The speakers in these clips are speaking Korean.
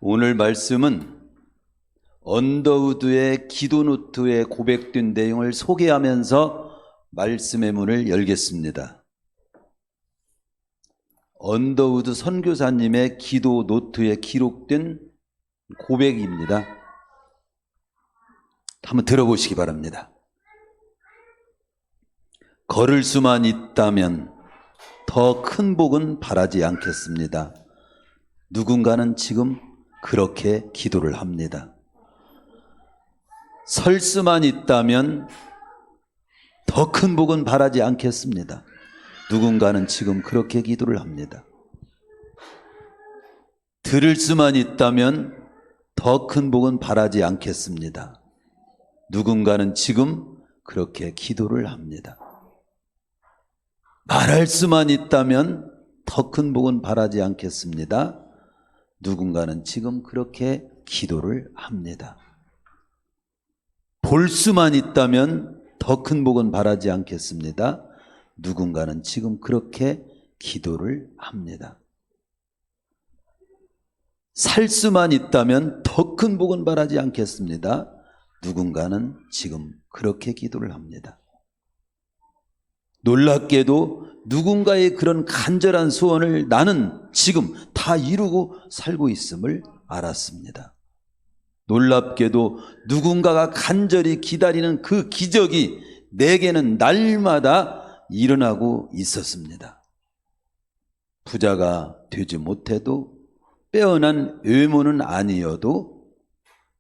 오늘 말씀은 언더우드의 기도 노트에 고백된 내용을 소개하면서 말씀의 문을 열겠습니다. 언더우드 선교사님의 기도 노트에 기록된 고백입니다. 한번 들어보시기 바랍니다. 걸을 수만 있다면 더 큰 복은 바라지 않겠습니다. 누군가는 지금 그렇게 기도를 합니다. 설 수만 있다면 더 큰 복은 바라지 않겠습니다. 누군가는 지금 그렇게 기도를 합니다. 들을 수만 있다면 더 큰 복은 바라지 않겠습니다. 누군가는 지금 그렇게 기도를 합니다. 말할 수만 있다면 더 큰 복은 바라지 않겠습니다. 누군가는 지금 그렇게 기도를 합니다. 볼 수만 있다면 더 큰 복은 바라지 않겠습니다. 누군가는 지금 그렇게 기도를 합니다. 살 수만 있다면 더 큰 복은 바라지 않겠습니다. 누군가는 지금 그렇게 기도를 합니다. 놀랍게도 누군가의 그런 간절한 소원을 나는 지금 다 이루고 살고 있음을 알았습니다. 놀랍게도 누군가가 간절히 기다리는 그 기적이 내게는 날마다 일어나고 있었습니다. 부자가 되지 못해도 빼어난 외모는 아니어도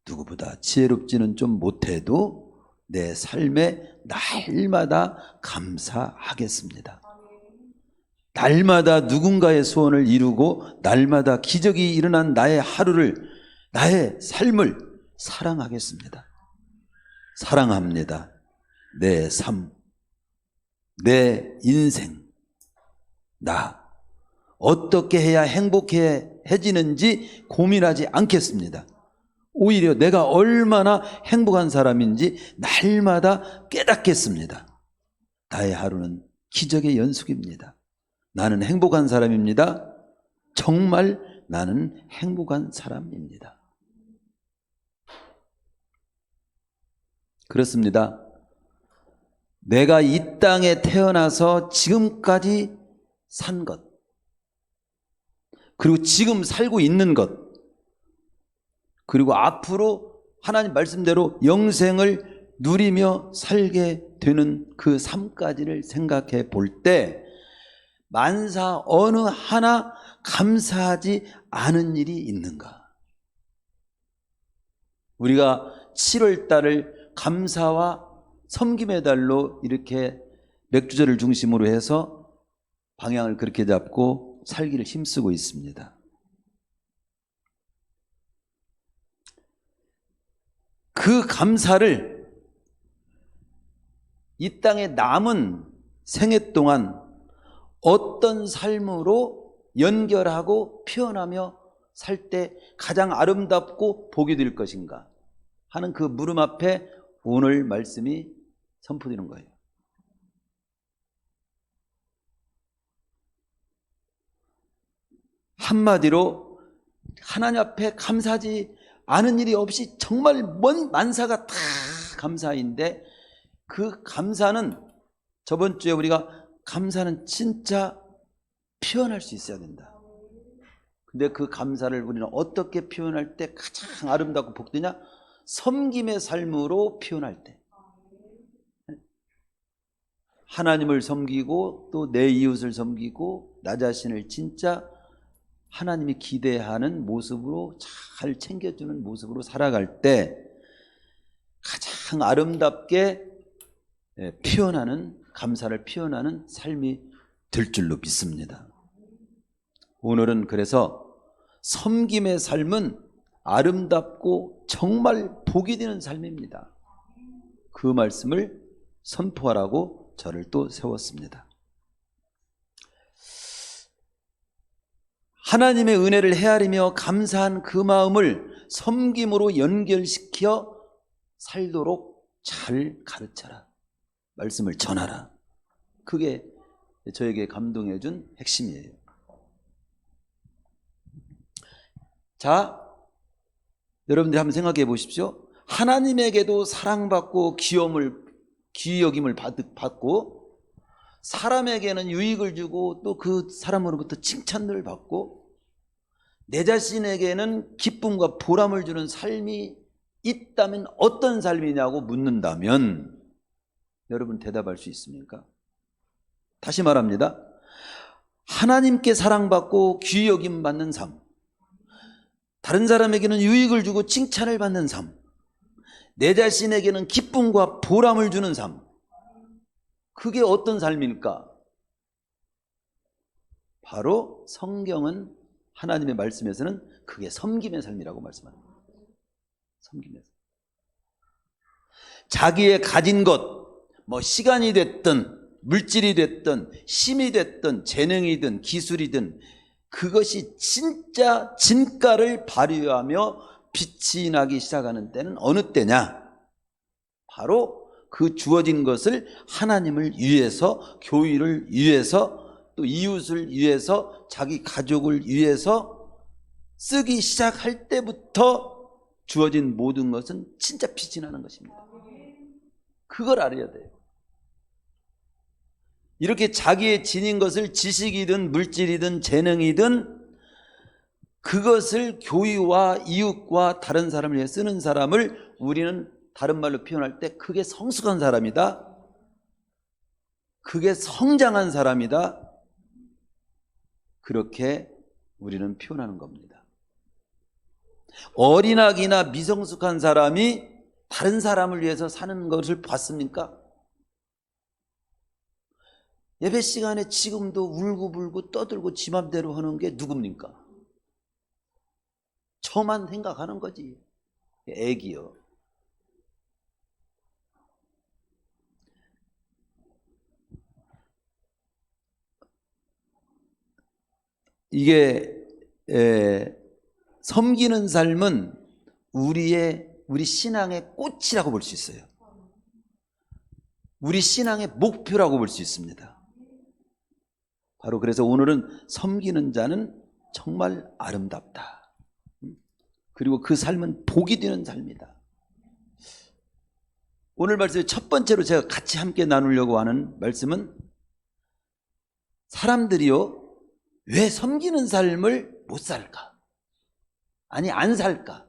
누구보다 지혜롭지는 좀 못해도 내 삶에 날마다 감사하겠습니다. 날마다 누군가의 소원을 이루고 날마다 기적이 일어난 나의 하루를, 나의 삶을 사랑하겠습니다. 사랑합니다. 내 삶, 내 인생, 나 어떻게 해야 행복해지는지 고민하지 않겠습니다. 오히려 내가 얼마나 행복한 사람인지 날마다 깨닫겠습니다. 나의 하루는 기적의 연속입니다. 나는 행복한 사람입니다. 정말 나는 행복한 사람입니다. 그렇습니다. 내가 이 땅에 태어나서 지금까지 산 것, 그리고 지금 살고 있는 것, 그리고 앞으로 하나님 말씀대로 영생을 누리며 살게 되는 그 삶까지를 생각해 볼 때 만사 어느 하나 감사하지 않은 일이 있는가? 우리가 7월 달을 감사와 섬김의 달로 이렇게 맥주절을 중심으로 해서 방향을 그렇게 잡고 살기를 힘쓰고 있습니다. 그 감사를 이 땅에 남은 생애 동안 어떤 삶으로 연결하고 표현하며 살 때 가장 아름답고 복이 될 것인가 하는 그 물음 앞에 오늘 말씀이 선포되는 거예요. 한마디로 하나님 앞에 감사하지 않은 일이 없이 정말 먼 만사가 다 감사인데, 그 감사는 저번 주에 우리가 감사는 진짜 표현할 수 있어야 된다. 근데 그 감사를 우리는 어떻게 표현할 때 가장 아름답고 복되냐? 섬김의 삶으로 표현할 때. 하나님을 섬기고 또 내 이웃을 섬기고 나 자신을 진짜 하나님이 기대하는 모습으로 잘 챙겨주는 모습으로 살아갈 때 가장 아름답게 표현하는, 감사를 표현하는 삶이 될 줄로 믿습니다. 오늘은 그래서 섬김의 삶은 아름답고 정말 복이 되는 삶입니다. 그 말씀을 선포하라고 저를 또 세웠습니다. 하나님의 은혜를 헤아리며 감사한 그 마음을 섬김으로 연결시켜 살도록 잘 가르쳐라. 말씀을 전하라. 그게 저에게 감동해 준 핵심이에요. 자, 여러분들이 한번 생각해 보십시오. 하나님에게도 사랑받고 귀히 여김을 받고 사람에게는 유익을 주고 또 그 사람으로부터 칭찬을 받고 내 자신에게는 기쁨과 보람을 주는 삶이 있다면 어떤 삶이냐고 묻는다면 여러분 대답할 수 있습니까? 다시 말합니다. 하나님께 사랑받고 귀히 여김 받는 삶, 다른 사람에게는 유익을 주고 칭찬을 받는 삶, 내 자신에게는 기쁨과 보람을 주는 삶, 그게 어떤 삶일까? 바로 성경은 하나님의 말씀에서는 그게 섬김의 삶이라고 말씀합니다. 섬김의 삶. 자기의 가진 것, 뭐 시간이 됐든 물질이 됐든 힘이 됐든 재능이든 기술이든 그것이 진짜 진가를 발휘하며 빛이 나기 시작하는 때는 어느 때냐? 바로 그 주어진 것을 하나님을 위해서, 교회를 위해서, 또 이웃을 위해서, 자기 가족을 위해서 쓰기 시작할 때부터 주어진 모든 것은 진짜 빛이 나는 것입니다. 그걸 알아야 돼요. 이렇게 자기의 지닌 것을 지식이든 물질이든 재능이든 그것을 교회와 이웃과 다른 사람을 위해 쓰는 사람을 우리는 다른 말로 표현할 때 그게 성숙한 사람이다, 그게 성장한 사람이다, 그렇게 우리는 표현하는 겁니다. 어린아기나 미성숙한 사람이 다른 사람을 위해서 사는 것을 봤습니까? 예배 시간에 지금도 울고불고 떠들고 지 맘대로 하는 게 누굽니까? 저만 생각하는 거지. 애기요. 이게 섬기는 삶은 우리 신앙의 꽃이라고 볼 수 있어요. 우리 신앙의 목표라고 볼 수 있습니다. 바로 그래서 오늘은 섬기는 자는 정말 아름답다. 그리고 그 삶은 복이 되는 삶이다. 오늘 말씀의 첫 번째로 제가 같이 함께 나누려고 하는 말씀은 사람들이요, 왜 섬기는 삶을 못 살까? 아니 안 살까?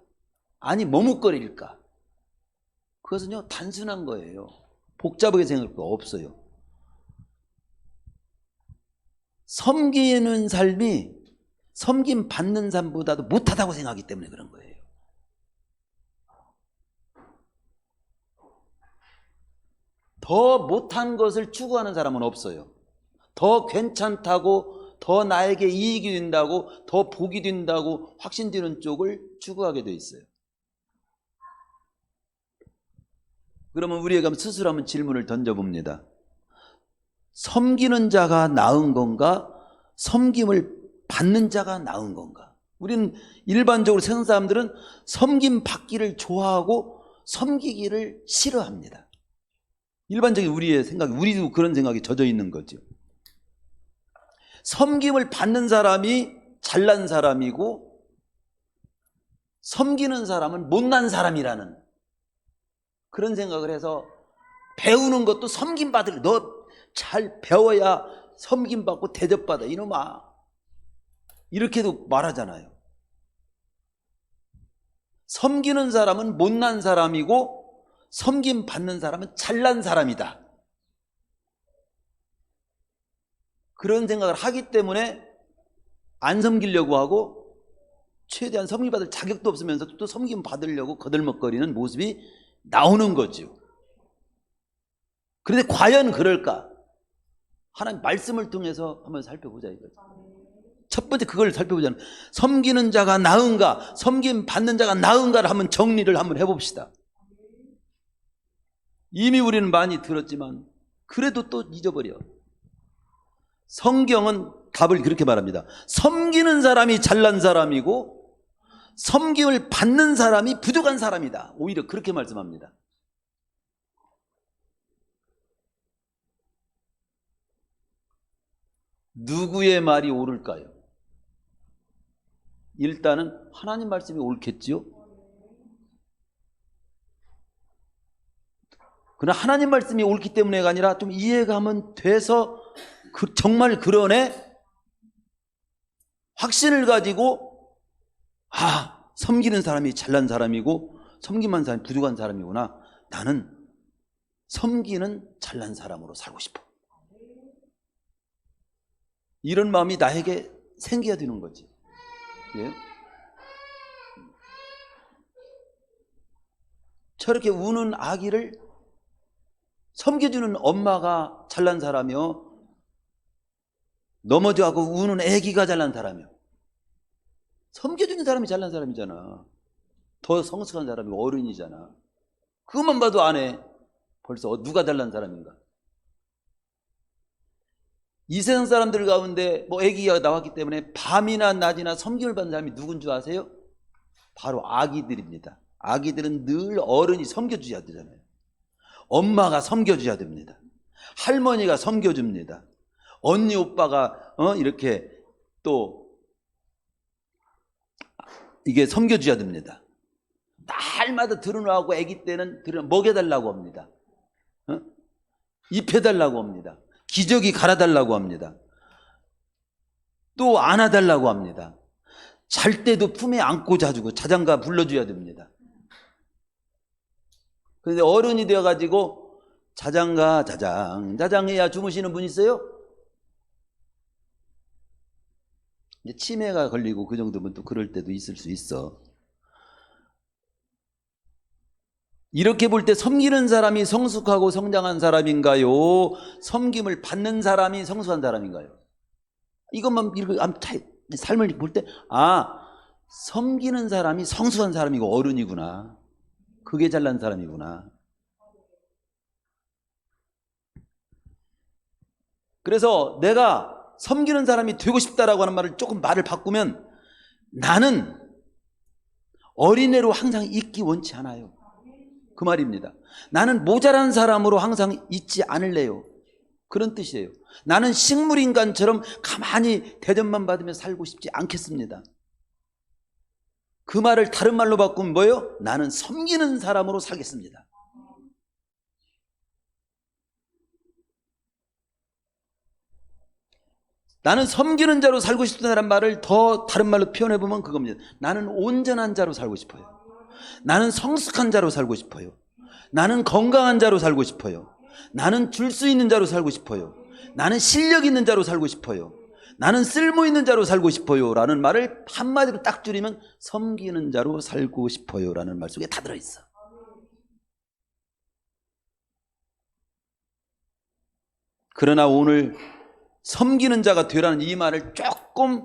아니 머뭇거릴까? 그것은요 단순한 거예요. 복잡하게 생각할 거 없어요. 섬기는 삶이 섬김 받는 삶보다도 못하다고 생각하기 때문에 그런 거예요. 더 못한 것을 추구하는 사람은 없어요. 더 괜찮다고, 더 나에게 이익이 된다고, 더 복이 된다고 확신되는 쪽을 추구하게 돼 있어요. 그러면 우리에게 스스로 한번 질문을 던져봅니다. 섬기는 자가 나은 건가? 섬김을 받는 자가 나은 건가? 우리는 일반적으로 세상 사람들은 섬김 받기를 좋아하고 섬기기를 싫어합니다. 일반적인 우리의 생각, 우리도 그런 생각이 젖어 있는 거죠. 섬김을 받는 사람이 잘난 사람이고 섬기는 사람은 못난 사람이라는 그런 생각을 해서 배우는 것도 섬김받을, 너 잘 배워야 섬김받고 대접받아 이놈아, 이렇게도 말하잖아요. 섬기는 사람은 못난 사람이고 섬김받는 사람은 잘난 사람이다, 그런 생각을 하기 때문에 안 섬기려고 하고 최대한 섬김받을 자격도 없으면서 또 섬김받으려고 거들먹거리는 모습이 나오는 거죠. 그런데 과연 그럴까? 하나님 말씀을 통해서 한번 살펴보자 이거죠. 첫 번째 그걸 살펴보자면 섬기는 자가 나은가, 섬김 받는 자가 나은가를 한번 정리를 한번 해봅시다. 이미 우리는 많이 들었지만 그래도 또 잊어버려. 성경은 답을 그렇게 말합니다. 섬기는 사람이 잘난 사람이고 섬김을 받는 사람이 부족한 사람이다. 오히려 그렇게 말씀합니다. 누구의 말이 옳을까요? 일단은 하나님 말씀이 옳겠죠. 그러나 하나님 말씀이 옳기 때문에가 아니라 좀 이해가면 돼서 정말 그러네 확신을 가지고 섬기는 사람이 잘난 사람이고 섬기만 사람이 부족한 사람이구나. 나는 섬기는 잘난 사람으로 살고 싶어. 이런 마음이 나에게 생겨야 되는 거지. 예? 저렇게 우는 아기를 섬겨주는 엄마가 잘난 사람이요, 넘어져하고 우는 아기가 잘난 사람이요. 섬겨주는 사람이 잘난 사람이잖아. 더 성숙한 사람이 어른이잖아. 그것만 봐도 안 해. 벌써 누가 잘난 사람인가. 이 세상 사람들 가운데 아기가 나왔기 때문에 밤이나 낮이나 섬김을 받는 사람이 누군 줄 아세요? 바로 아기들입니다. 아기들은 늘 어른이 섬겨줘야 되잖아요. 엄마가 섬겨줘야 됩니다. 할머니가 섬겨줍니다. 언니 오빠가 이렇게 또 이게 섬겨줘야 됩니다. 날마다 들어놓고 아기 때는 먹여달라고 합니다. 입혀달라고 합니다. 기저귀 갈아달라고 합니다. 또 안아달라고 합니다. 잘 때도 품에 안고 자주고 자장가 불러줘야 됩니다. 그런데 어른이 되어가지고 자장가 자장 해야 주무시는 분 있어요? 이제 치매가 걸리고 그 정도면 또 그럴 때도 있을 수 있어. 이렇게 볼 때 섬기는 사람이 성숙하고 성장한 사람인가요? 섬김을 받는 사람이 성숙한 사람인가요? 이것만 삶을 볼 때 섬기는 사람이 성숙한 사람이고 어른이구나. 그게 잘난 사람이구나. 그래서 내가 섬기는 사람이 되고 싶다라고 하는 말을 조금 말을 바꾸면 나는 어린애로 항상 있기 원치 않아요. 그 말입니다. 나는 모자란 사람으로 항상 있지 않을래요. 그런 뜻이에요. 나는 식물인간처럼 가만히 대접만 받으며 살고 싶지 않겠습니다. 그 말을 다른 말로 바꾸면 뭐예요? 나는 섬기는 사람으로 살겠습니다. 나는 섬기는 자로 살고 싶다는 말을 더 다른 말로 표현해보면 그겁니다. 나는 온전한 자로 살고 싶어요. 나는 성숙한 자로 살고 싶어요. 나는 건강한 자로 살고 싶어요. 나는 줄 수 있는 자로 살고 싶어요. 나는 실력 있는 자로 살고 싶어요. 나는 쓸모 있는 자로 살고 싶어요 라는 말을 한마디로 딱 줄이면 섬기는 자로 살고 싶어요 라는 말 속에 다 들어있어. 그러나 오늘 섬기는 자가 되라는 이 말을 조금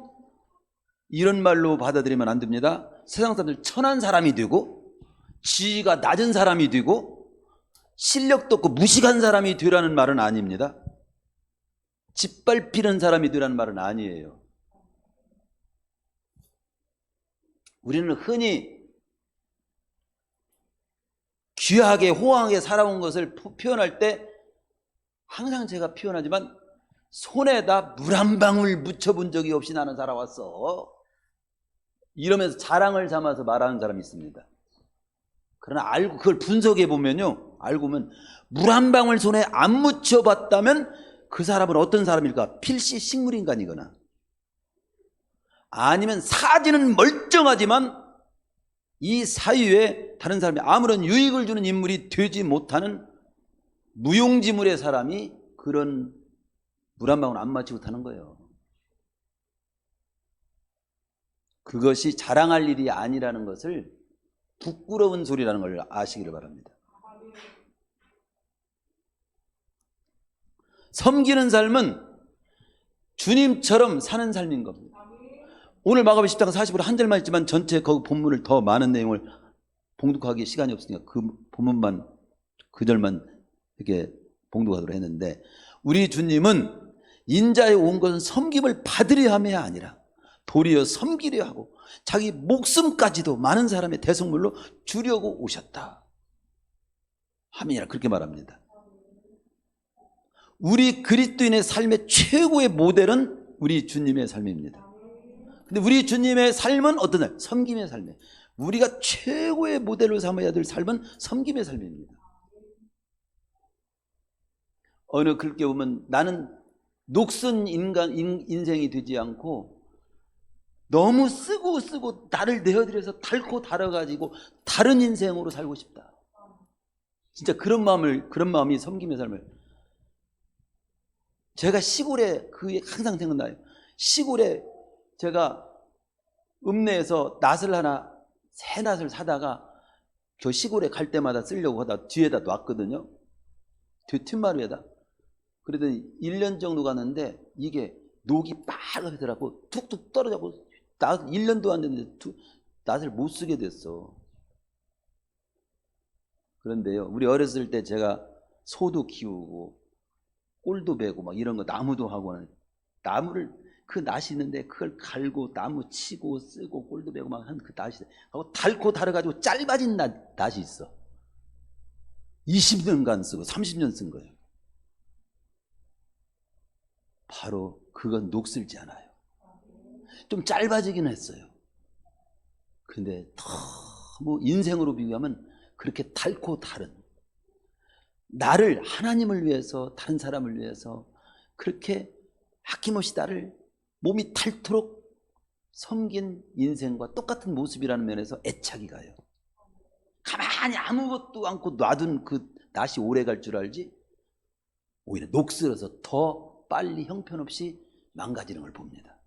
이런 말로 받아들이면 안 됩니다. 세상 사람들 천한 사람이 되고 지위가 낮은 사람이 되고 실력도 없고 무식한 사람이 되라는 말은 아닙니다. 짓밟히는 사람이 되라는 말은 아니에요. 우리는 흔히 귀하게 호황하게 살아온 것을 표현할 때 항상 제가 표현하지만 손에다 물 한 방울 묻혀본 적이 없이 나는 살아왔어 이러면서 자랑을 삼아서 말하는 사람이 있습니다. 그러나 알고 그걸 분석해 보면요, 알고 보면 물 한 방울 손에 안 묻혀봤다면 그 사람은 어떤 사람일까? 필시 식물인간이거나 아니면 사지는 멀쩡하지만 이 사유에 다른 사람이 아무런 유익을 주는 인물이 되지 못하는 무용지물의 사람이 그런 물 한 방울 안 마치고 타는 거예요. 그것이 자랑할 일이 아니라는 것을 부끄러운 소리라는 걸 아시기를 바랍니다. 섬기는 삶은 주님처럼 사는 삶인 겁니다. 오늘 마가복음 10장 40절 한 절만 있지만 전체 그 본문을 더 많은 내용을 봉독하기 시간이 없으니까 그 본문만 그 절만 이렇게 봉독하도록 했는데, 우리 주님은 인자에 온 것은 섬김을 받으려 함이 아니라 도리어 섬기려 하고 자기 목숨까지도 많은 사람의 대속물로 주려고 오셨다 함이라 그렇게 말합니다. 우리 그리스도인의 삶의 최고의 모델은 우리 주님의 삶입니다. 근데 우리 주님의 삶은 어떤 삶? 섬김의 삶이에요. 우리가 최고의 모델로 삼아야 될 삶은 섬김의 삶입니다. 어느 글께 보면 나는 녹슨 인생이 되지 않고 너무 쓰고 나를 내어드려서 닳고 닳아가지고 다른 인생으로 살고 싶다. 진짜 그런 마음이 섬김의 삶을. 제가 시골에 그게 항상 생각나요. 시골에 제가 읍내에서 새 낫을 사다가 저 시골에 갈 때마다 쓰려고 하다 뒤에다 놨거든요. 뒷마루에다. 그러더니 1년 정도 갔는데 이게 녹이 빨갛더라고. 툭툭 떨어져고 1년도 안 됐는데 낫을 못 쓰게 됐어. 그런데요, 우리 어렸을 때 제가 소도 키우고 꼴도 베고 막 이런 거 나무도 하고는 나무를 그 낫이 있는데 그걸 갈고 나무 치고 쓰고 꼴도 베고 막 한 그 낫이 하고 닳고 닳아가지고 짧아진 낫이 있어. 20년간 쓰고 30년 쓴 거예요. 바로 그건 녹슬지 않아요. 좀 짧아지긴 했어요. 근데 너무 인생으로 비교하면 그렇게 닳고 닳은, 나를 하나님을 위해서 다른 사람을 위해서 그렇게 아낌없이 나를 몸이 닳도록 섬긴 인생과 똑같은 모습이라는 면에서 애착이 가요. 가만히 아무것도 않고 놔둔 그 낫이 오래 갈 줄 알지 오히려 녹슬어서 더 빨리 형편없이 망가지는 걸 봅니다.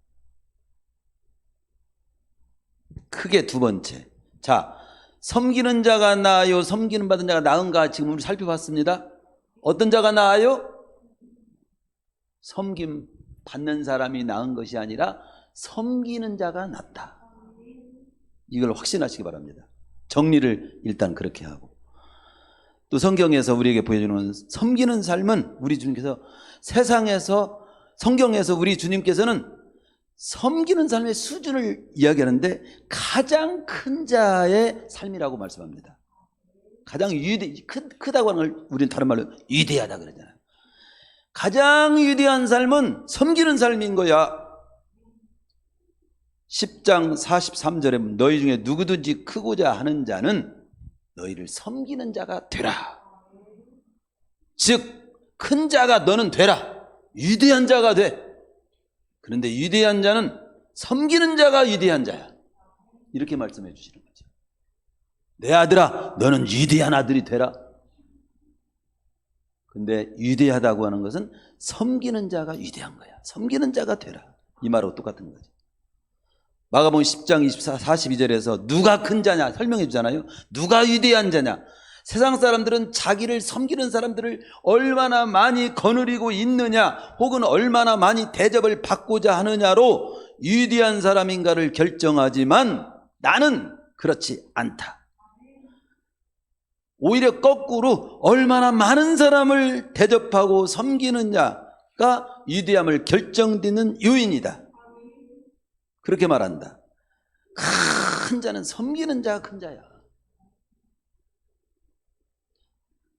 크게 두 번째, 자, 섬기는 자가 나아요, 섬기는 받은 자가 나은가 지금 우리 살펴봤습니다. 어떤 자가 나아요? 섬김 받는 사람이 나은 것이 아니라 섬기는 자가 낫다. 이걸 확신하시기 바랍니다. 정리를 일단 그렇게 하고, 또 성경에서 우리에게 보여주는 섬기는 삶은 우리 주님께서 성경에서 우리 주님께서는 섬기는 삶의 수준을 이야기하는데 가장 큰 자의 삶이라고 말씀합니다. 가장 크다고 하는 걸 우리는 다른 말로 위대하다 그러잖아요. 가장 위대한 삶은 섬기는 삶인 거야. 10장 43절에 너희 중에 누구든지 크고자 하는 자는 너희를 섬기는 자가 되라. 즉 큰 자가 너는 되라. 위대한 자가 돼. 그런데 위대한 자는 섬기는 자가 위대한 자야. 이렇게 말씀해 주시는 거죠. 내 아들아, 너는 위대한 아들이 되라. 근데 위대하다고 하는 것은 섬기는 자가 위대한 거야. 섬기는 자가 되라. 이 말하고 똑같은 거죠. 마가복음 10장 42절에서 누가 큰 자냐 설명해 주잖아요. 누가 위대한 자냐. 세상 사람들은 자기를 섬기는 사람들을 얼마나 많이 거느리고 있느냐, 혹은 얼마나 많이 대접을 받고자 하느냐로 위대한 사람인가를 결정하지만 나는 그렇지 않다. 오히려 거꾸로 얼마나 많은 사람을 대접하고 섬기느냐가 위대함을 결정짓는 요인이다. 그렇게 말한다. 큰 자는 섬기는 자가 큰 자야.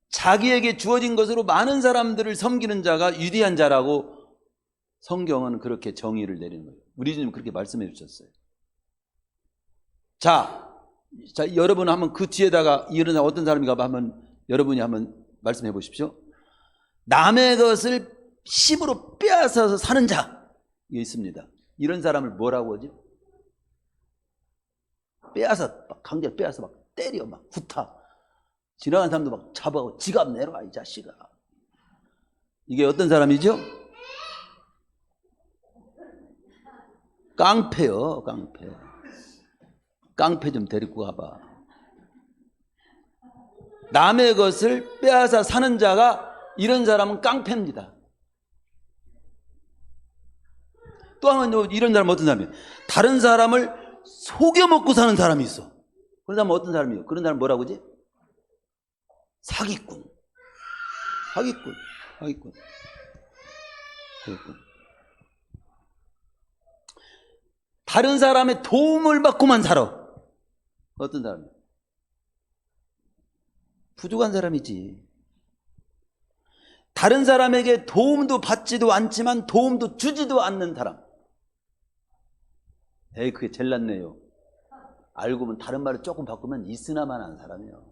자기에게 주어진 것으로 많은 사람들을 섬기는 자가 위대한 자라고 성경은 그렇게 정의를 내리는 거예요. 우리 주님 그렇게 말씀해 주셨어요. 자, 여러분 한번 그 뒤에다가 이런 어떤 사람인가 여러분이 한번 말씀해 보십시오. 남의 것을 씹으로 빼앗아서 사는 자, 이게 있습니다. 이런 사람을 뭐라고 하지? 강제로 빼앗아 막 때려, 막 구타. 지나가는 사람도 막 잡아가고 지갑 내놔 이 자식아. 이게 어떤 사람이죠? 깡패요. 깡패 좀 데리고 가봐. 남의 것을 빼앗아 사는 자가, 이런 사람은 깡패입니다. 또 한번 이런 사람은 어떤 사람이에요? 다른 사람을 속여 먹고 사는 사람이 있어. 그런 사람은 어떤 사람이에요? 그런 사람은 뭐라고 하지? 사기꾼. 다른 사람의 도움을 받고만 살아. 어떤 사람이에요? 부족한 사람이지. 다른 사람에게 도움도 받지도 않지만 도움도 주지도 않는 사람. 그게 제일 낫네요. 알고 보면 다른 말을 조금 바꾸면 있으나마나한 사람이에요.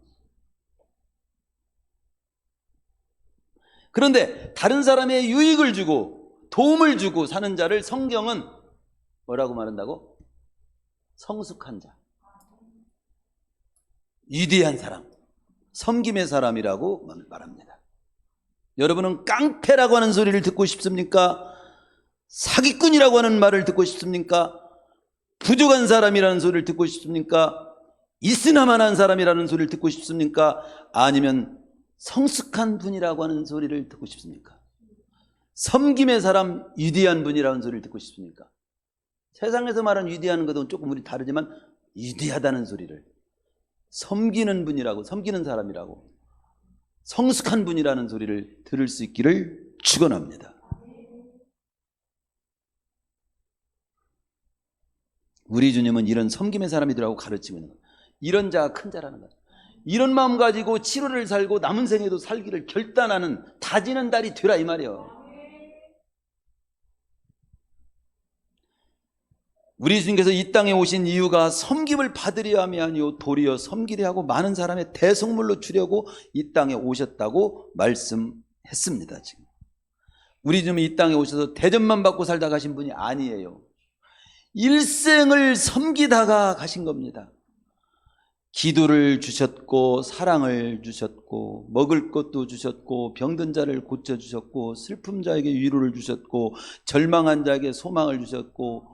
그런데 다른 사람의 유익을 주고 도움을 주고 사는 자를 성경은 뭐라고 말한다고? 성숙한 자, 위대한 사람, 섬김의 사람이라고 말합니다. 여러분은 깡패라고 하는 소리를 듣고 싶습니까? 사기꾼이라고 하는 말을 듣고 싶습니까? 부족한 사람이라는 소리를 듣고 싶습니까? 있으나마나한 사람이라는 소리를 듣고 싶습니까? 아니면 성숙한 분이라고 하는 소리를 듣고 싶습니까? 섬김의 사람, 위대한 분이라는 소리를 듣고 싶습니까? 세상에서 말하는 위대한 것은 조금 우리 다르지만 위대하다는 소리를, 섬기는 분이라고, 섬기는 사람이라고, 성숙한 분이라는 소리를 들을 수 있기를 축원합니다. 우리 주님은 이런 섬김의 사람이더라고 가르치고 있는 거예요. 이런 자가 큰 자라는 거예요. 이런 마음 가지고 7월을 살고 남은 생에도 살기를 결단하는 다지는 달이 되라 이 말이에요. 우리 주님께서 이 땅에 오신 이유가 섬김을 받으려 함이 아니요 도리어 섬기려 하고 많은 사람의 대속물로 주려고 이 땅에 오셨다고 말씀했습니다. 지금 우리 주님이 이 땅에 오셔서 대접만 받고 살다 가신 분이 아니에요. 일생을 섬기다가 가신 겁니다. 기도를 주셨고 사랑을 주셨고 먹을 것도 주셨고 병든 자를 고쳐주셨고 슬픔 자에게 위로를 주셨고 절망한 자에게 소망을 주셨고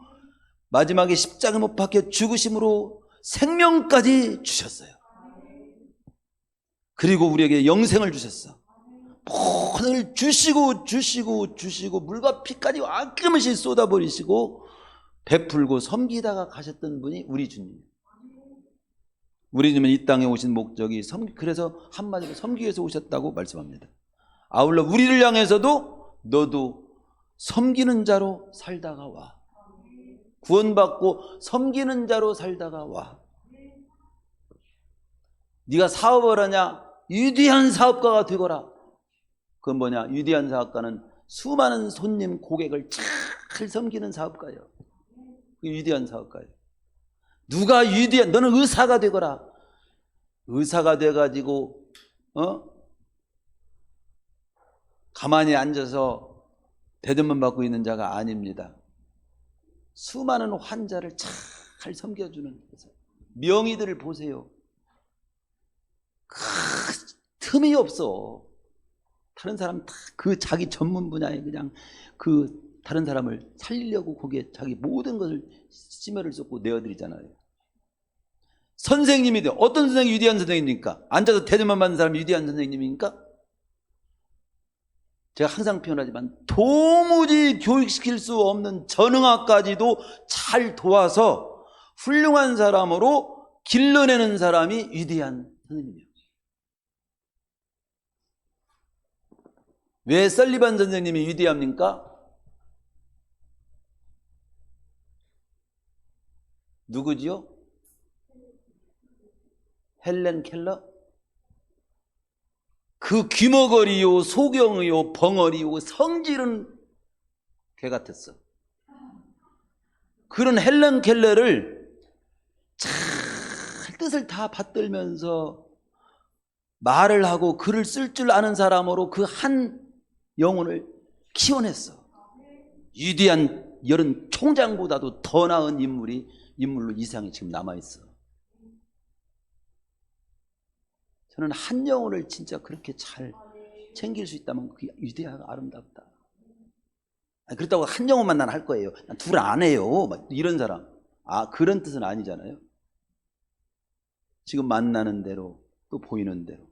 마지막에 십자가 못 박혀 죽으심으로 생명까지 주셨어요. 그리고 우리에게 영생을 주셨어. 모든 걸 주시고 물과 피까지 아낌없이 쏟아버리시고 베풀고 섬기다가 가셨던 분이 우리 주님이에요. 우리 주님은 이 땅에 오신 목적이 그래서 한마디로 섬기기 위해서 오셨다고 말씀합니다. 아울러 우리를 향해서도 너도 섬기는 자로 살다가 와. 구원받고 섬기는 자로 살다가 와. 네가 사업을 하냐? 위대한 사업가가 되거라. 그건 뭐냐? 위대한 사업가는 수많은 손님, 고객을 잘 섬기는 사업가예요. 그 위대한 사업가예요. 누가 위대한, 너는 의사가 되거라. 의사가 돼가지고 가만히 앉아서 대접만 받고 있는 자가 아닙니다. 수많은 환자를 잘 섬겨주는 명의들을 보세요. 틈이 없어. 다른 사람 다 그 자기 전문 분야에 그냥 그 다른 사람을 살리려고 거기에 자기 모든 것을 심혈을 쏟고 내어드리잖아요. 선생님이 돼. 어떤 선생님이 위대한 선생님입니까? 앉아서 대접만 받는 사람이 위대한 선생님입니까? 제가 항상 표현하지만 도무지 교육시킬 수 없는 전응아까지도 잘 도와서 훌륭한 사람으로 길러내는 사람이 위대한 선생님이에요. 왜 설리반 선생님이 위대합니까? 누구지요? 헬렌 켈러? 그 귀머거리요 소경이요 벙어리요 성질은 개 같았어. 그런 헬렌 켈러를 잘 뜻을 다 받들면서 말을 하고 글을 쓸 줄 아는 사람으로 그 한 영혼을 키워냈어. 위대한 여론 총장보다도 더 나은 인물로 이상이 지금 남아있어. 저는 한 영혼을 진짜 그렇게 잘 챙길 수 있다면 그게 위대하고 아름답다. 그렇다고 한 영혼만 난 할 거예요. 난 둘 안 해요. 막 이런 사람. 그런 뜻은 아니잖아요. 지금 만나는 대로 또 보이는 대로.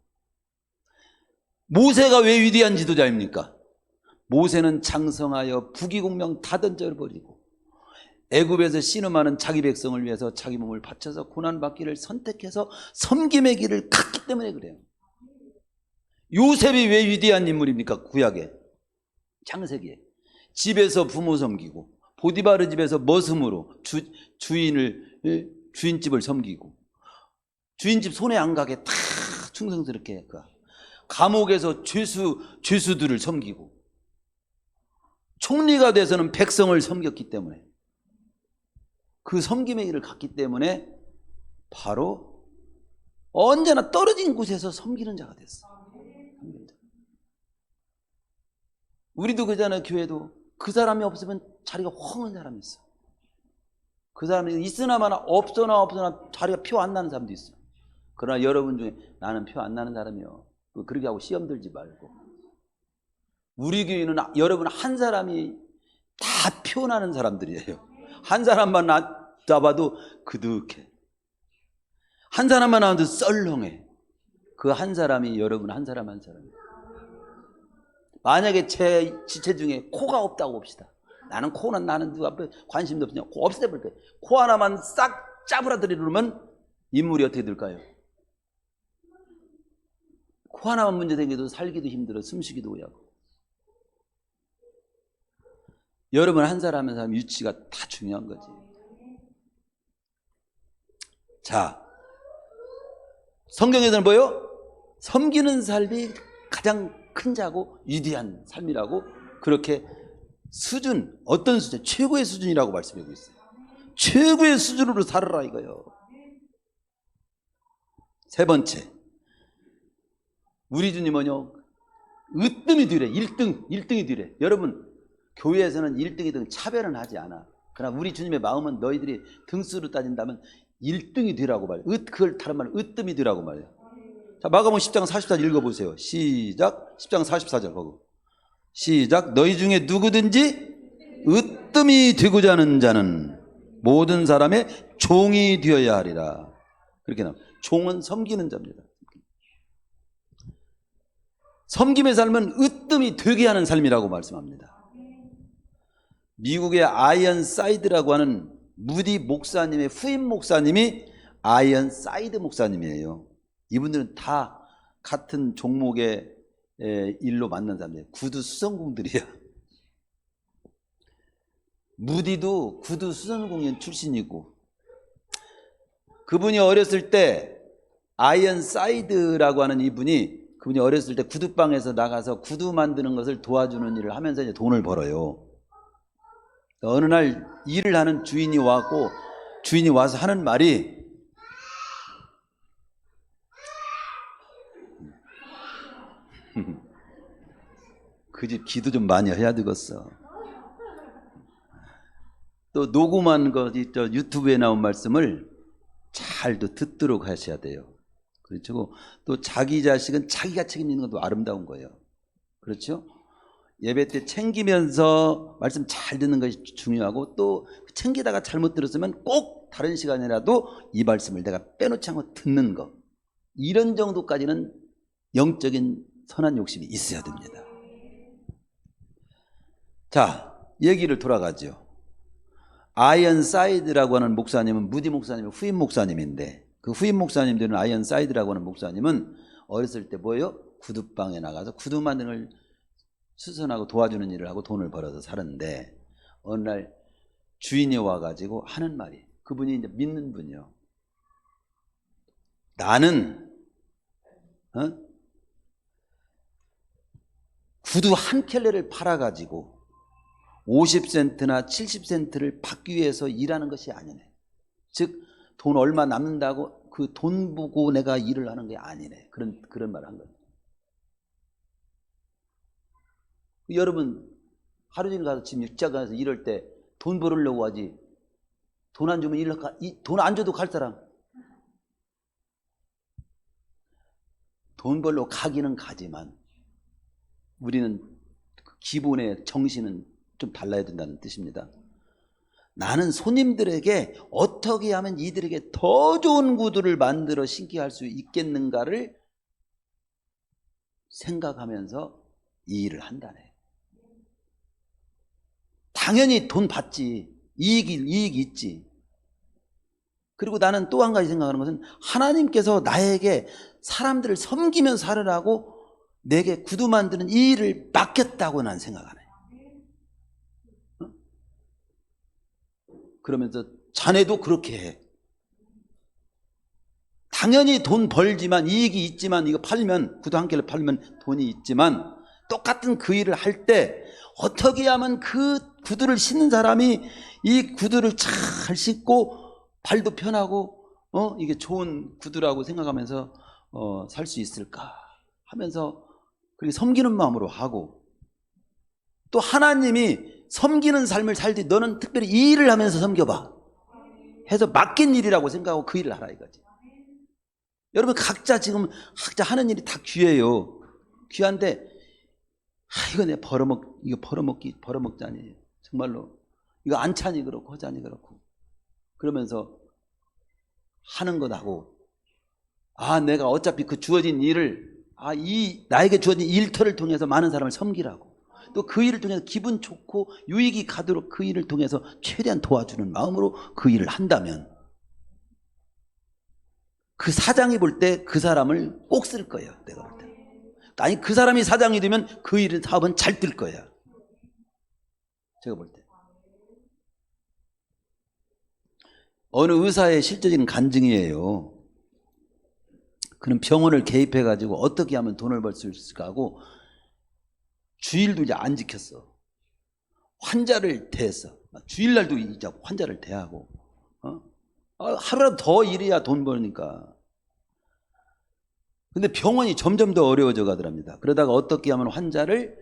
모세가 왜 위대한 지도자입니까? 모세는 장성하여 부귀공명 다 던져버리고 애굽에서 신음하는 자기 백성을 위해서 자기 몸을 바쳐서 고난받기를 선택해서 섬김의 길을 갔기 때문에 그래요. 요셉이 왜 위대한 인물입니까? 구약에 창세기에 집에서 부모 섬기고 보디바르 집에서 머슴으로 주인집을 섬기고 주인집 손에 안 가게 다 충성스럽게 감옥에서 죄수들을 섬기고 총리가 돼서는 백성을 섬겼기 때문에 그 섬김의 일을 갔기 때문에 바로 언제나 떨어진 곳에서 섬기는 자가 됐어. 우리도 그잖아요. 교회도 그 사람이 없으면 자리가 헝한 사람이 있어. 그 사람이 있으나마나 없으나 자리가 표 안 나는 사람도 있어. 그러나 여러분 중에 나는 표 안 나는 사람이요, 그렇게 하고 시험 들지 말고. 우리 교회는 여러분 한 사람이 다 표 나는 사람들이에요. 한 사람만 잡아도 그득해. 한 사람만 나와도 썰렁해. 그 한 사람이 여러분 한 사람 한 사람. 만약에 제 지체 중에 코가 없다고 봅시다. 나는 누구 앞에 관심도 없으냐. 코 없애버릴 거예요. 코 하나만 싹 짜부라들이려면 인물이 어떻게 될까요? 코 하나만 문제 생겨도 살기도 힘들어, 숨쉬기도 어렵고. 여러분 한 사람 한 사람 위치가 다 중요한 거지. 자, 성경에서는 뭐예요? 섬기는 삶이 가장 큰 자고 위대한 삶이라고, 그렇게 수준, 어떤 수준? 최고의 수준이라고 말씀하고 있어요. 최고의 수준으로 살아라 이거요. 세 번째, 우리 주님은요, 으뜸이 되래. 1등이 되래. 여러분, 교회에서는 1등이든 차별은 하지 않아. 그러나 우리 주님의 마음은 너희들이 등수로 따진다면 1등이 되라고 말해요. 그걸 다른 말로 으뜸이 되라고 말해요. 자, 마가복음 10장 44절 읽어보세요. 시작. 10장 44절 보고. 시작. 너희 중에 누구든지 으뜸이 되고자 하는 자는 모든 사람의 종이 되어야 하리라. 그렇게 나옵니다. 종은 섬기는 자입니다. 섬김의 삶은 으뜸이 되게 하는 삶이라고 말씀합니다. 미국의 아이언사이드라고 하는 무디 목사님의 후임 목사님이 아이언사이드 목사님이에요. 이분들은 다 같은 종목의 일로 만난 사람들이에요. 구두 수선공들이에요. 무디도 구두 수선공인 출신이고, 그분이 어렸을 때 아이언사이드라고 하는 그분이 어렸을 때 구두방에서 나가서 구두 만드는 것을 도와주는 일을 하면서 이제 돈을 벌어요. 어느 날 일을 하는 주인이 와서 하는 말이, 그 집 기도 좀 많이 해야 되겠어. 또 녹음한 거 유튜브에 나온 말씀을 잘 듣도록 하셔야 돼요. 그렇죠? 또 자기 자식은 자기가 책임지는 것도 아름다운 거예요. 그렇죠? 예배 때 챙기면서 말씀 잘 듣는 것이 중요하고, 또 챙기다가 잘못 들었으면 꼭 다른 시간이라도 이 말씀을 내가 빼놓지 않고 듣는 것, 이런 정도까지는 영적인 선한 욕심이 있어야 됩니다. 자, 얘기를 돌아가죠. 아이언사이드라고 하는 목사님은 무디 목사님의 후임 목사님인데, 그 후임 목사님들은 아이언사이드라고 하는 목사님은 어렸을 때 뭐예요? 구두방에 나가서 구두 만드는 걸 수선하고 도와주는 일을 하고 돈을 벌어서 사는데, 어느 날 주인이 와가지고 하는 말이, 그분이 이제 믿는 분이요. 나는 구두 한 켤레를 팔아가지고 50센트나 70센트를 받기 위해서 일하는 것이 아니네. 즉 돈 얼마 남는다고 그 돈 보고 내가 일을 하는 게 아니네. 그런 말을 한 거예요. 여러분 하루 종일 가서 지금 직장 가서 일할 때 돈 벌으려고 하지, 돈 안 주면 돈 안 줘도 갈 사람. 돈 벌러 가기는 가지만 우리는 기본의 정신은 좀 달라야 된다는 뜻입니다. 나는 손님들에게 어떻게 하면 이들에게 더 좋은 구두를 만들어 신게 할 수 있겠는가를 생각하면서 이 일을 한다네. 당연히 돈 받지. 이익이 있지. 그리고 나는 또 한 가지 생각하는 것은, 하나님께서 나에게 사람들을 섬기며 살으라고 내게 구두 만드는 이 일을 맡겼다고 난 생각하네. 그러면서 자네도 그렇게 해. 당연히 돈 벌지만, 이익이 있지만, 이거 팔면, 구두 한 개를 팔면 돈이 있지만, 똑같은 그 일을 할 때 어떻게 하면 그 구두를 신는 사람이 이 구두를 잘 신고 발도 편하고 이게 좋은 구두라고 생각하면서 살 수 있을까 하면서 그렇게 섬기는 마음으로 하고, 또 하나님이 섬기는 삶을 살지 너는 특별히 이 일을 하면서 섬겨봐 해서 맡긴 일이라고 생각하고 그 일을 하라 이거지. 여러분 각자 지금 각자 하는 일이 다 귀해요. 귀한데 이거 내 이거 벌어먹자니 정말로 이거 안 차니 그렇고 허자니 그렇고 그러면서 하는 것 하고 내가 어차피 그 주어진 일을 나에게 주어진 일터를 통해서 많은 사람을 섬기라고 또 그 일을 통해서 기분 좋고 유익이 가도록 그 일을 통해서 최대한 도와주는 마음으로 그 일을 한다면 그 사장이 볼 때 그 사람을 꼭 쓸 거예요. 내가 볼 때. 아니 그 사람이 사장이 되면 그 일은 사업은 잘 뜰 거야. 제가 볼 때. 어느 의사의 실제적인 간증이에요. 그는 병원을 개입해 가지고 어떻게 하면 돈을 벌 수 있을까 하고 주일도 이제 안 지켰어. 환자를 대했어. 주일날도 이제 환자를 대하고 하루라도 더 일해야 돈 버니까. 근데 병원이 점점 더 어려워져 가더랍니다. 그러다가 어떻게 하면 환자를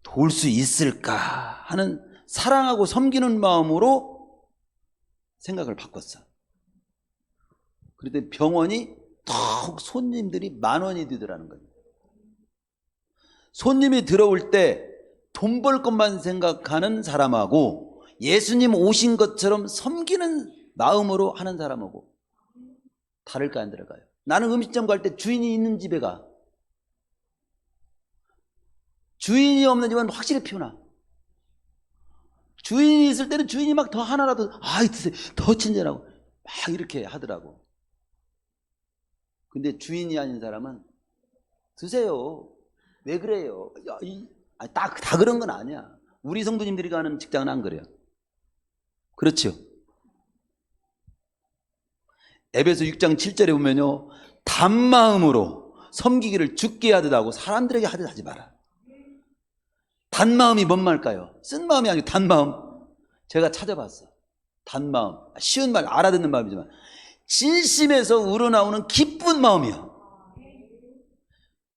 도울 수 있을까 하는 사랑하고 섬기는 마음으로 생각을 바꿨어. 그랬더니 병원이 더욱 손님들이 10,000원이 되더라는 거예요. 손님이 들어올 때 돈 벌 것만 생각하는 사람하고 예수님 오신 것처럼 섬기는 마음으로 하는 사람하고 다를까 안 다를까요? 나는 음식점 갈 때 주인이 있는 집에 가. 주인이 없는 집은 확실히 피우나. 주인이 있을 때는 주인이 막 더 하나라도 더 친절하고 막 이렇게 하더라고. 근데 주인이 아닌 사람은 드세요. 왜 그래요? 다 그런 건 아니야. 우리 성도님들이 가는 직장은 안 그래요. 그렇죠? 에베소 6장 7절에 보면요. 단마음으로 섬기기를 주께 하듯 하고 사람들에게 하듯 하지 마라. 단마음이 뭔 말일까요? 쓴 마음이 아니고 단마음. 제가 찾아봤어. 단마음. 쉬운 말 알아듣는 마음이지만 진심에서 우러나오는 기쁜 마음이요.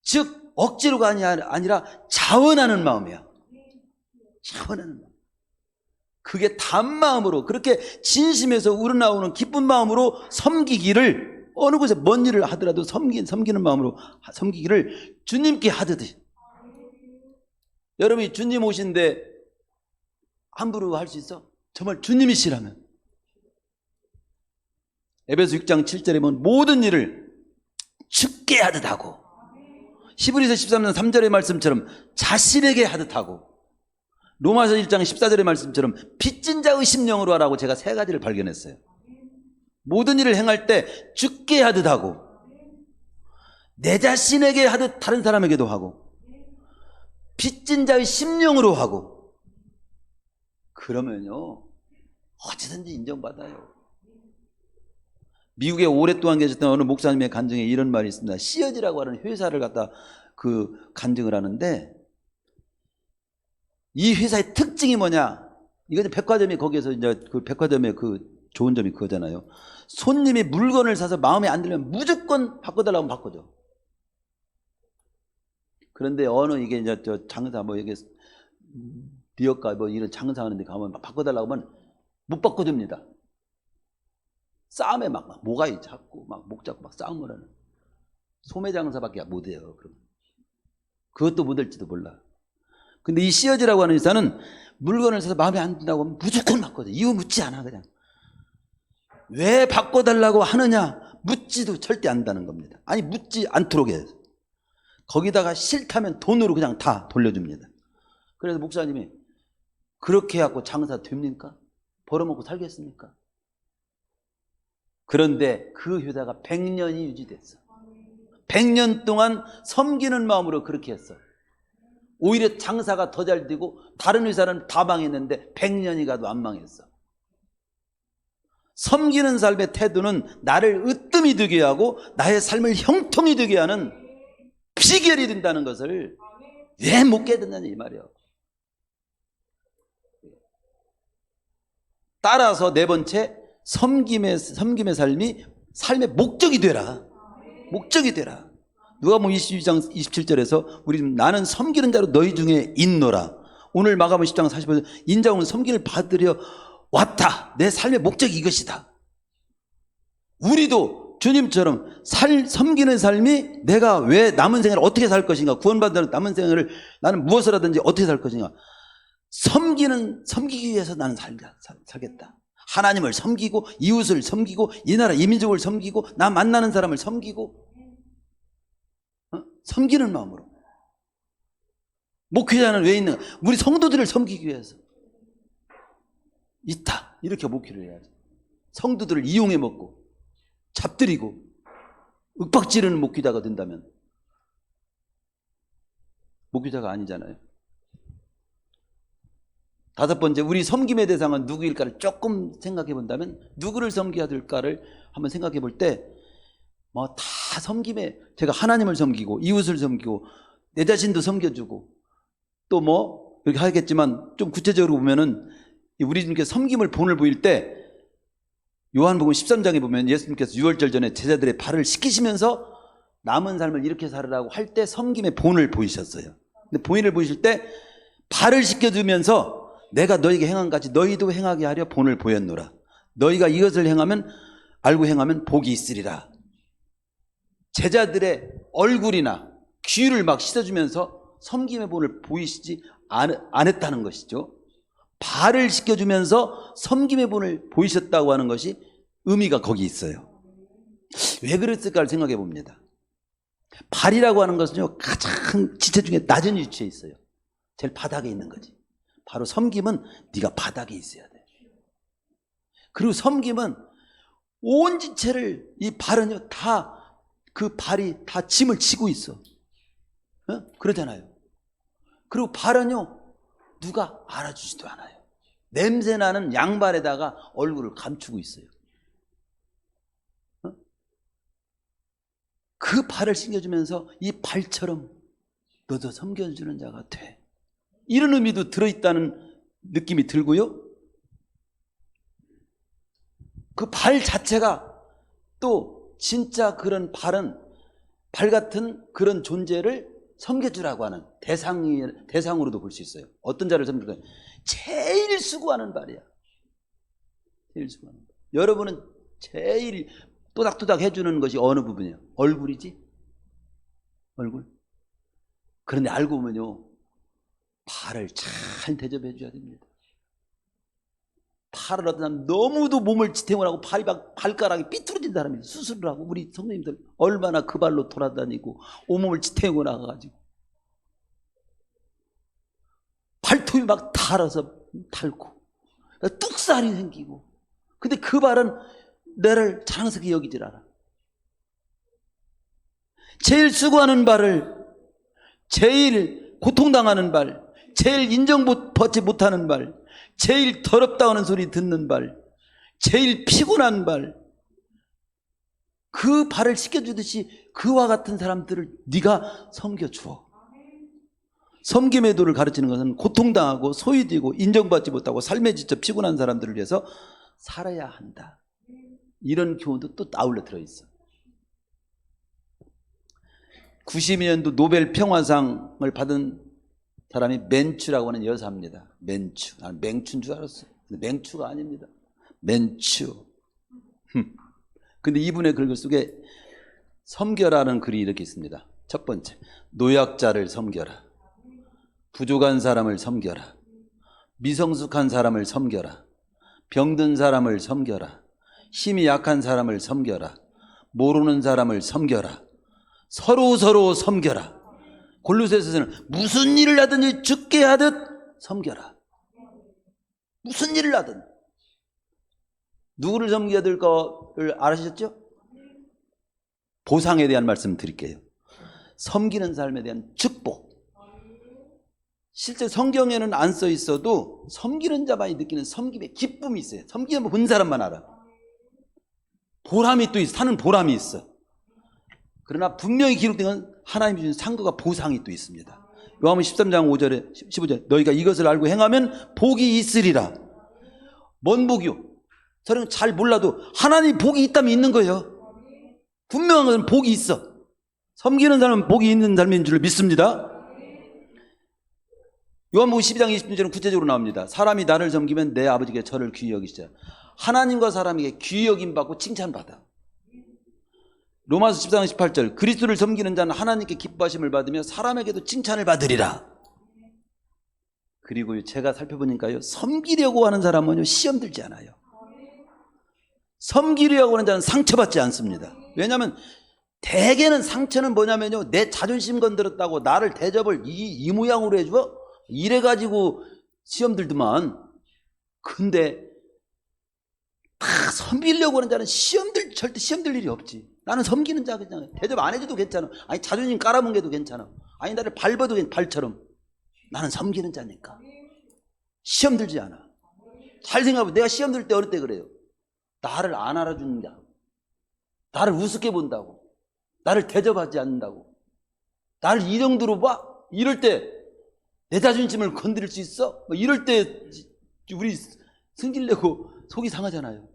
즉 억지로가 아니라 자원하는 마음이야. 자원하는 마음. 그게 단마음으로 그렇게 진심에서 우러나오는 기쁜 마음으로 섬기기를 어느 곳에 뭔 일을 하더라도 섬기는 마음으로 섬기기를 주님께 하듯이. 여러분이 주님 오신데 함부로 할 수 있어? 정말 주님이시라면. 에베소 6장 7절에 보면 모든 일을 주께 하듯 하고 히브리서 13장 3절의 말씀처럼 자신에게 하듯 하고 로마서 1장 14절의 말씀처럼 빚진 자의 심령으로 하라고 제가 3가지를 발견했어요. 모든 일을 행할 때 주께 하듯 하고 내 자신에게 하듯 다른 사람에게도 하고 빚진 자의 심령으로 하고 그러면요 어디든지 인정받아요. 미국에 오랫동안 계셨던 어느 목사님의 간증에 이런 말이 있습니다. 시어지라고 하는 회사를 갖다 간증을 하는데 이 회사의 특징이 뭐냐? 이거 백화점이 거기에서 이제 그 백화점의 그 좋은 점이 그거잖아요. 손님이 물건을 사서 마음에 안 들면 무조건 바꿔달라고 하면 바꿔줘. 그런데 어느 이게 이제 저 장사 이게 리어카 이런 장사하는데 가면 막 바꿔달라고 하면 못 바꿔줍니다. 싸움에 막 모가이 잡고 막 목 잡고 막 싸움을 하는 소매 장사밖에 못해요. 그럼 그것도 못할지도 몰라. 근데 이 시어지라고 하는 회사는 물건을 사서 마음에 안 든다고 하면 무조건 바꿔줘. 이유 묻지 않아. 그냥 왜 바꿔달라고 하느냐 묻지도 절대 않는다는 겁니다. 아니 묻지 않도록 해요. 거기다가 싫다면 돈으로 그냥 다 돌려줍니다. 그래서 목사님이 그렇게 해갖고 장사 됩니까? 벌어먹고 살겠습니까? 그런데 그 회사가 100년이 유지됐어. 100년 동안 섬기는 마음으로 그렇게 했어. 오히려 장사가 더 잘 되고 다른 회사는 다 망했는데 100년이 가도 안 망했어. 섬기는 삶의 태도는 나를 으뜸이 되게 하고 나의 삶을 형통이 되게 하는 비결이 된다는 것을 왜 못 깨닫느냐 이 말이에요. 따라서 4번째 섬김의 삶이 삶의 목적이 되라. 목적이 되라. 누가복음 22장 27절에서 우리 나는 섬기는 자로 너희 중에 있노라. 오늘 마가복음 10장 45절 인자ውን 섬김을 받으려 왔다. 내 삶의 목적이 이것이다. 우리도 주님처럼 섬기는 삶이 내가 왜 남은 생애를 어떻게 살 것인가, 구원받은 남은 생애를 나는 무엇을 하든지 어떻게 살 것인가, 섬기기 위해서 나는 살겠다. 하나님을 섬기고 이웃을 섬기고 이 나라 이 민족을 섬기고 나 만나는 사람을 섬기고 섬기는 마음으로. 목회자는 왜 있는가? 우리 성도들을 섬기기 위해서 있다. 이렇게 목회를 해야지. 성도들을 이용해 먹고 잡들이고 윽박지르는 목회자가 된다면 목회자가 아니잖아요. 다섯 번째, 우리 섬김의 대상은 누구일까를 조금 생각해 본다면 누구를 섬겨야 될까를 한번 생각해 볼 때 뭐 다 섬김에, 제가 하나님을 섬기고 이웃을 섬기고 내 자신도 섬겨주고 또 뭐 이렇게 하겠지만 좀 구체적으로 보면은 우리 주님께서 섬김을 본을 보일 때 요한복음 13장에 보면 예수님께서 유월절 전에 제자들의 발을 씻기시면서 남은 삶을 이렇게 살으라고 할 때 섬김의 본을 보이셨어요. 근데 본을 보이실 때 발을 씻겨주면서 내가 너희에게 행한 같이 너희도 행하게 하려 본을 보였노라. 너희가 이것을 행하면 알고 행하면 복이 있으리라. 제자들의 얼굴이나 귀를 막 씻어주면서 섬김의 본을 보이시지 않았다는 것이죠. 발을 씻겨주면서 섬김의 본을 보이셨다고 하는 것이 의미가 거기 있어요. 왜 그랬을까를 생각해 봅니다. 발이라고 하는 것은요, 가장 지체 중에 낮은 위치에 있어요. 제일 바닥에 있는 거지. 바로 섬김은 네가 바닥에 있어야 돼. 그리고 섬김은 온 지체를, 이 발은요, 다 그 발이 다 짐을 지고 있어. 그러잖아요. 그리고 발은요, 누가 알아주지도 않아요. 냄새나는 양발에다가 얼굴을 감추고 있어요. 그 발을 신겨주면서 이 발처럼 너도 섬겨주는 자가 돼. 이런 의미도 들어있다는 느낌이 들고요. 그 발 자체가 또 진짜 그런 발은 발 같은 그런 존재를 섬겨주라고 하는 대상으로도 볼 수 있어요. 어떤 자를 섬겨줄까요? 제일 수고하는 발이야. 제일 수고하는 발. 여러분은 제일 또닥또닥 해주는 것이 어느 부분이에요? 얼굴이지? 얼굴. 그런데 알고 보면요, 발을 잘 대접해 줘야 됩니다. 팔을 어떤 사람 너무도 몸을 지탱을 하고 발이 막 발가락이 삐뚤어진 사람이 수술을 하고, 우리 선생님들 얼마나 그 발로 돌아다니고 온몸을 지탱을 나가가지고 발톱이 막 닳고 뚝살이 생기고, 근데 그 발은 나를 자랑스럽게 여기질 않아. 제일 수고하는 발을, 제일 고통당하는 발, 제일 인정받지 못하는 발, 제일 더럽다는 소리 듣는 발, 제일 피곤한 발, 그 발을 씻겨주듯이 그와 같은 사람들을 네가 섬겨주어. 섬김의 도를 가르치는 것은 고통당하고 소외되고 인정받지 못하고 삶에 지쳐 피곤한 사람들을 위해서 살아야 한다. 이런 교훈도 또 아울러 들어있어. 92년도 노벨 평화상을 받은 사람이 맨추라고 하는 여사입니다. 맨추. 나는 맹추인 줄 알았어. 근데 맹추가 아닙니다. 맨추. 근데 이분의 글 속에 섬겨라는 글이 이렇게 있습니다. 첫 번째, 노약자를 섬겨라. 부족한 사람을 섬겨라. 미성숙한 사람을 섬겨라. 병든 사람을 섬겨라. 힘이 약한 사람을 섬겨라. 모르는 사람을 섬겨라. 서로 섬겨라. 골로새서는 무슨 일을 하든지 죽게 하듯 섬겨라. 무슨 일을 하든. 누구를 섬겨야 될 거를 알으셨죠? 보상에 대한 말씀 드릴게요. 섬기는 삶에 대한 축복. 실제 성경에는 안 써 있어도 섬기는 자만이 느끼는 섬김의 기쁨이 있어요. 섬기는 본 사람만 알아. 보람이 또 있어. 사는 보람이 있어. 그러나 분명히 기록된 건 하나님이 주신 상급과 보상이 또 있습니다. 요한복음 13장 5절에 15절, 너희가 이것을 알고 행하면 복이 있으리라. 뭔 복이요? 저는 잘 몰라도 하나님 복이 있다면 있는 거예요. 분명한 것은 복이 있어. 섬기는 사람은 복이 있는 삶인 줄 믿습니다. 요한복음 12장 20절은 구체적으로 나옵니다. 사람이 나를 섬기면 내 아버지께 저를 귀히 여기시자. 하나님과 사람에게 귀히 여김 받고 칭찬받아. 로마서 14장 18절 그리스도를 섬기는 자는 하나님께 기뻐하심을 받으며 사람에게도 칭찬을 받으리라. 그리고 제가 살펴보니까요, 섬기려고 하는 사람은요 시험 들지 않아요. 섬기려고 하는 자는 상처받지 않습니다. 왜냐하면 대개는 상처는 뭐냐면요, 내 자존심 건드렸다고 나를 대접을 이 모양으로 해줘? 이래가지고 시험 들더만. 근데 다 섬기려고 하는 자는 절대 시험 들 일이 없지. 나는 섬기는 자 그냥 대접 안 해줘도 괜찮아. 아니 자존심 깔아뭉개도 괜찮아. 아니 나를 밟아도 발처럼. 나는 섬기는 자니까 시험 들지 않아. 잘 생각해보면 내가 시험 들 때 어느 때 그래요? 나를 안 알아주는 자, 나를 우습게 본다고, 나를 대접하지 않는다고, 나를 이 정도로 봐? 이럴 때 내 자존심을 건드릴 수 있어? 뭐 이럴 때 우리 승질내고 속이 상하잖아요.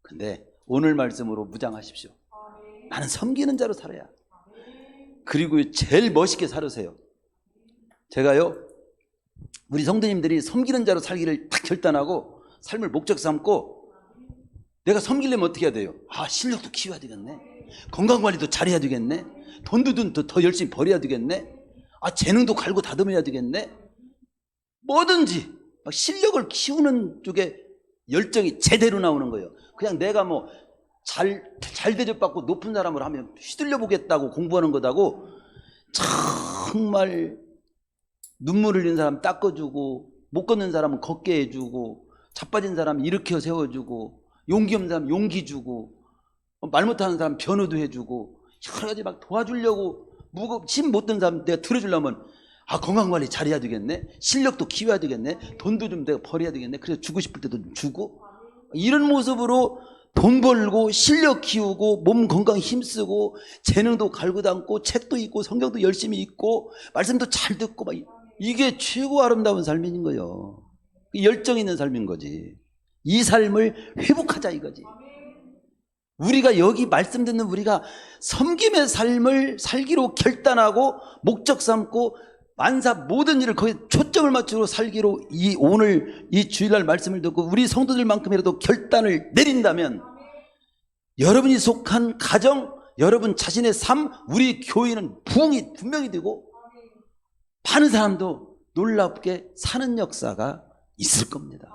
근데 오늘 말씀으로 무장하십시오. 나는 섬기는 자로 살아야. 그리고 제일 멋있게 살으세요. 제가요, 우리 성도님들이 섬기는 자로 살기를 딱 결단하고 삶을 목적 삼고, 내가 섬기려면 어떻게 해야 돼요? 실력도 키워야 되겠네. 건강관리도 잘해야 되겠네. 돈도 더 열심히 벌여야 되겠네. 재능도 갈고 다듬어야 되겠네. 뭐든지 막 실력을 키우는 쪽에 열정이 제대로 나오는 거예요. 그냥 내가 뭐 잘 대접받고 높은 사람을 하면 휘둘려 보겠다고 공부하는 거다고. 정말 눈물 흘리는 사람 닦아주고, 못 걷는 사람은 걷게 해주고, 자빠진 사람 일으켜 세워주고, 용기 없는 사람 용기 주고, 말 못하는 사람 변호도 해주고, 여러 가지 막 도와주려고, 힘 못 든 사람 내가 들어주려면 건강관리 잘해야 되겠네, 실력도 키워야 되겠네, 돈도 좀 내가 벌여야 되겠네, 그래서 주고 싶을 때도 좀 주고, 이런 모습으로 돈 벌고 실력 키우고 몸 건강 힘쓰고 재능도 갈고 닦고 책도 읽고 성경도 열심히 읽고 말씀도 잘 듣고, 막 이게 최고 아름다운 삶인 거예요. 열정 있는 삶인 거지. 이 삶을 회복하자 이거지. 우리가 여기 말씀 듣는 우리가 섬김의 삶을 살기로 결단하고 목적 삼고 만사 모든 일을 거기에 초점을 맞추고 살기로 오늘 이 주일날 말씀을 듣고 우리 성도들만큼이라도 결단을 내린다면, 여러분이 속한 가정, 여러분 자신의 삶, 우리 교회는 부흥이 분명히 되고 많은 사람도 놀랍게 사는 역사가 있을 겁니다.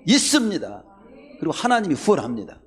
있습니다. 그리고 하나님이 후원합니다.